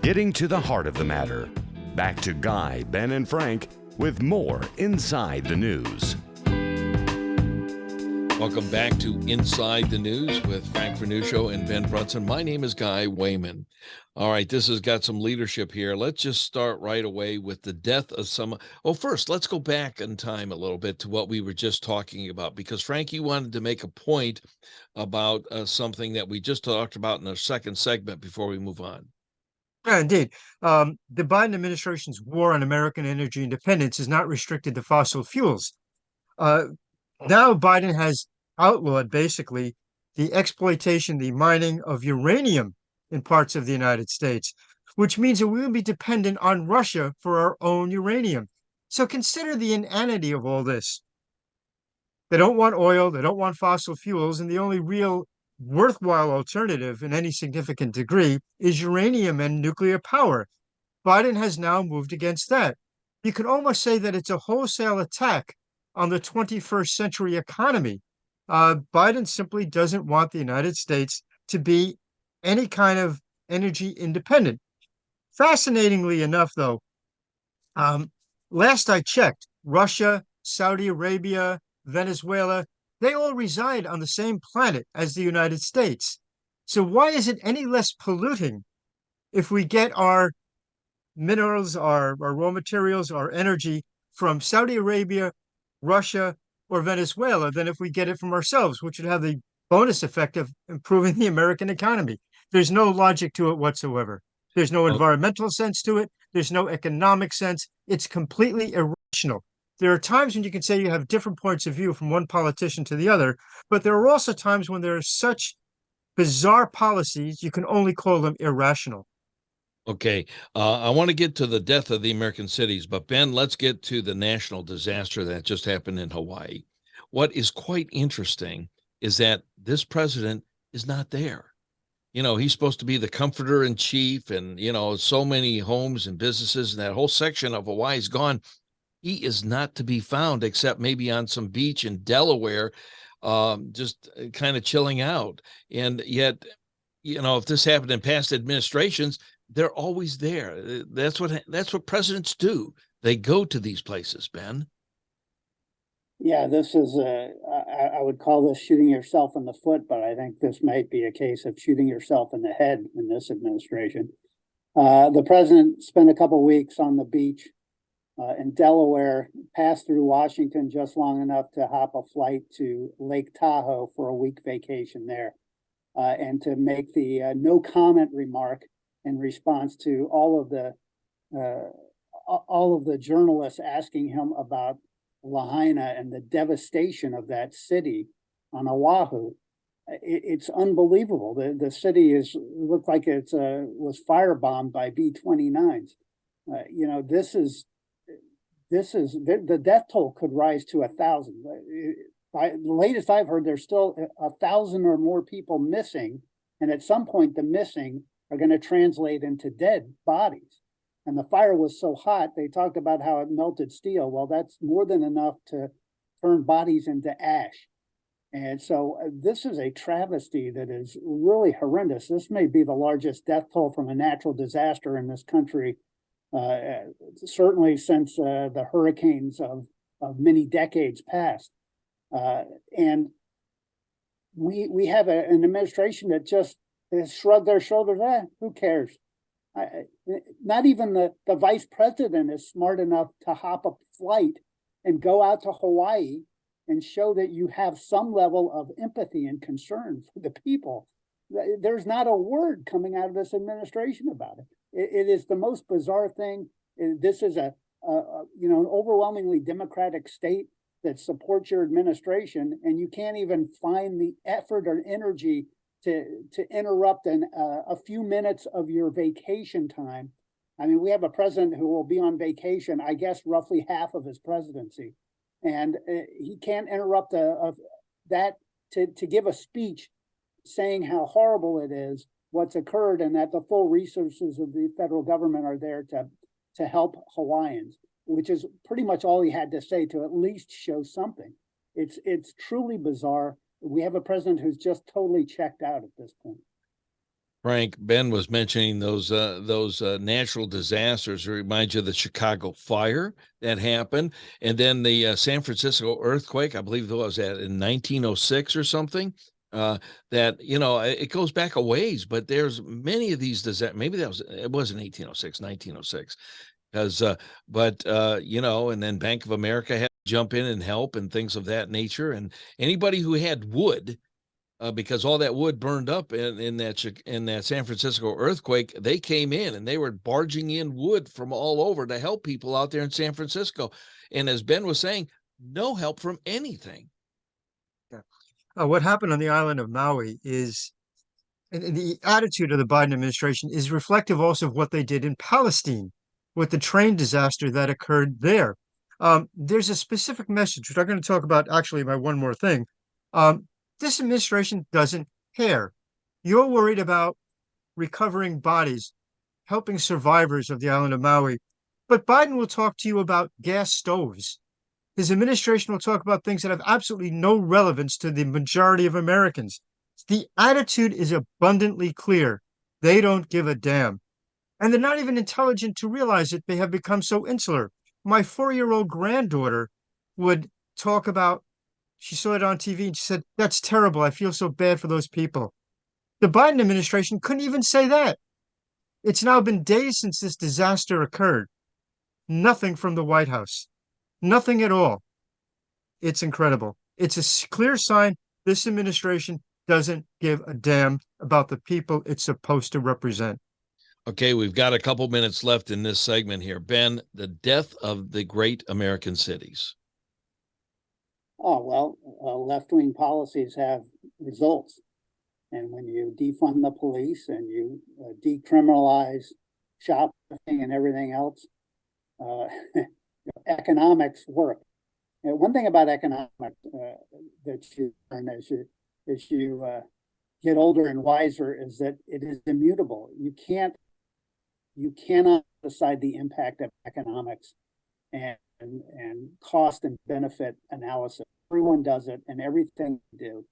Getting to the heart of the matter. Back to Guy, Ben, and Frank with more Inside the News. Welcome back to Inside the News with Frank Vernuccio and Ben Brunson. My name is Guy Wehman. All right, this has got some leadership here. Let's just start right away with the death of some. Oh, first, let's go back in time a little bit to what we were just talking about, because Frank, you wanted to make a point about something that we just talked about in the second segment before we move on. Yeah, indeed. The Biden administration's war on American energy independence is not restricted to fossil fuels. Now Biden has outlawed basically the exploitation, the mining of uranium in parts of the United States, which means that we will be dependent on Russia for our own uranium. So consider the inanity of all this. They don't want oil, they don't want fossil fuels, and the only real worthwhile alternative in any significant degree is uranium and nuclear power. Biden has now moved against that. You could almost say that it's a wholesale attack on the 21st century economy. Biden simply doesn't want the United States to be any kind of energy independent. Fascinatingly enough, though, last I checked, Russia, Saudi Arabia, Venezuela, they all reside on the same planet as the United States. So why is it any less polluting if we get our minerals, our raw materials, our energy from Saudi Arabia, Russia, or Venezuela than if we get it from ourselves, which would have the bonus effect of improving the American economy? There's no logic to it whatsoever. There's no environmental sense to it. There's no economic sense. It's completely irrational. There are times when you can say you have different points of view from one politician to the other, but there are also times when there are such bizarre policies, you can only call them irrational. Okay, I want to get to the death of the American cities, but Ben, let's get to the national disaster that just happened in Hawaii. What is quite interesting is that this president is not there. You know, he's supposed to be the comforter in chief, and, you know, so many homes and businesses and that whole section of Hawaii is gone. He is not to be found except maybe on some beach in Delaware, just kind of chilling out. And yet, you know, if this happened in past administrations, they're always there. That's what presidents do. They go to these places, Ben. Yeah, this is I would call this shooting yourself in the foot, but I think this might be a case of shooting yourself in the head in this administration. The president spent a couple weeks on the beach in Delaware, passed through Washington just long enough to hop a flight to Lake Tahoe for a week vacation there, and to make the no comment remark in response to all of the journalists asking him about Lahaina and the devastation of that city on Oahu. It's unbelievable. The city looked like it was firebombed by B-29s. You know, this is the death toll could rise to 1,000. The latest I've heard, there's still 1,000 or more people missing, and at some point the missing are going to translate into dead bodies. And the fire was so hot, they talked about how it melted steel. Well, that's more than enough to turn bodies into ash. And so this is a travesty that is really horrendous. This may be the largest death toll from a natural disaster in this country, certainly since the hurricanes of many decades past. And we have an administration that just has shrugged their shoulders. Who cares? Not even the vice president is smart enough to hop a flight and go out to Hawaii and show that you have some level of empathy and concern for the people. There's not a word coming out of this administration about it. It is the most bizarre thing. This is an overwhelmingly Democratic state that supports your administration, and you can't even find the effort or energy to interrupt a few minutes of your vacation time. I mean, we have a president who will be on vacation, I guess, roughly half of his presidency, and he can't interrupt that to give a speech saying how horrible it is what's occurred, and that the full resources of the federal government are there to help Hawaiians, which is pretty much all he had to say to at least show something. It's truly bizarre. We have a president who's just totally checked out at this point. Frank, Ben was mentioning those natural disasters. It reminds you of the Chicago fire that happened, and then the San Francisco earthquake. I believe that was in 1906 or something. That it goes back a ways, but there's many of these disasters. Maybe it wasn't 1806, 1906, because and then Bank of America had to jump in and help and things of that nature, and anybody who had wood. Because all that wood burned up in that San Francisco earthquake, they came in and they were barging in wood from all over to help people out there in San Francisco. And as Ben was saying, no help from anything. Yeah. What happened on the island of Maui is, and the attitude of the Biden administration is reflective also of what they did in Palestine with the train disaster that occurred there. There's a specific message, which I'm going to talk about actually by one more thing. This administration doesn't care. You're worried about recovering bodies, helping survivors of the island of Maui, but Biden will talk to you about gas stoves. His administration will talk about things that have absolutely no relevance to the majority of Americans. The attitude is abundantly clear. They don't give a damn. And they're not even intelligent to realize it. They have become so insular. My 4-year-old granddaughter would talk about, she saw it on TV and she said, "That's terrible. I feel so bad for those people." The Biden administration couldn't even say that. It's now been days since this disaster occurred. Nothing from the White House. Nothing at all. It's incredible. It's a clear sign this administration doesn't give a damn about the people it's supposed to represent. Okay, we've got a couple minutes left in this segment here. Ben, the death of the great American cities. Oh, well, left-wing policies have results. And when you defund the police and you decriminalize shoplifting and everything else, economics work. And one thing about economics that you learn as you get older and wiser is that it is immutable. You cannot decide the impact of economics and cost and benefit analysis. Everyone does it and everything you do.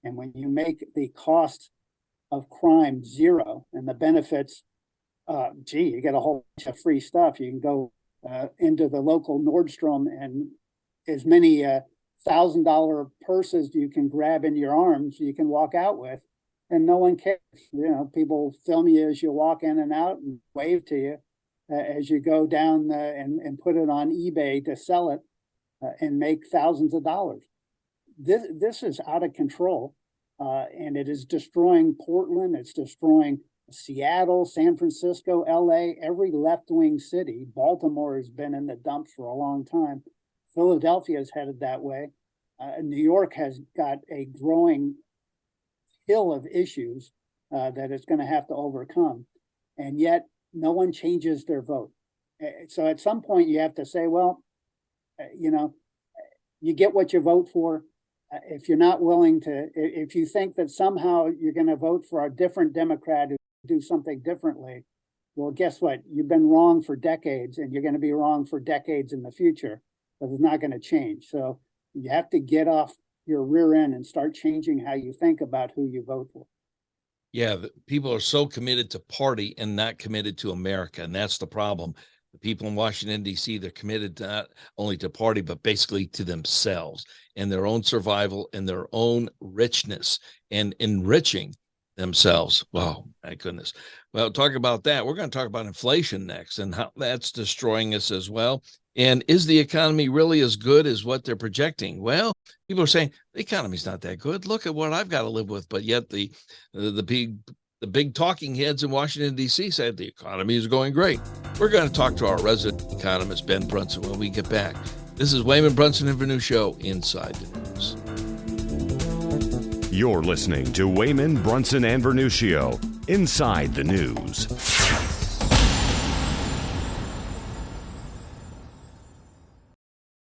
And when you make the cost of crime zero and the benefits, you get a whole bunch of free stuff. You can go into the local Nordstrom and as many $1,000 purses you can grab in your arms, you can walk out with, and no one cares. People film you as you walk in and out and wave to you as you go down and put it on eBay to sell it and make thousands of dollars. This is out of control, and it is destroying Portland. It's destroying Seattle, San Francisco, LA, every left-wing city. Baltimore has been in the dumps for a long time. Philadelphia is headed that way. New York has got a growing hill of issues that it's going to have to overcome. And yet no one changes their vote. So at some point you have to say, well, you get what you vote for. If you're not willing to, if you think that somehow you're going to vote for a different Democrat who do something differently, well, guess what? You've been wrong for decades and you're going to be wrong for decades in the future, but it's not going to change. So you have to get off your rear end and start changing how you think about who you vote for. Yeah, people are so committed to party and not committed to America. And that's the problem. The people in Washington, D.C., they're committed to not only to party, but basically to themselves and their own survival and their own richness and enriching themselves. Wow, my goodness. Well, talk about that. We're going to talk about inflation next and how that's destroying us as well. And is the economy really as good as what they're projecting? Well, people are saying the economy's not that good. Look at what I've got to live with. But yet the big talking heads in Washington, D.C. said the economy is going great. We're going to talk to our resident economist, Ben Brunson, when we get back. This is Wehman, Brunson, and Vernuccio Inside the News. You're listening to Wehman, Brunson, and Vernuccio Inside the News.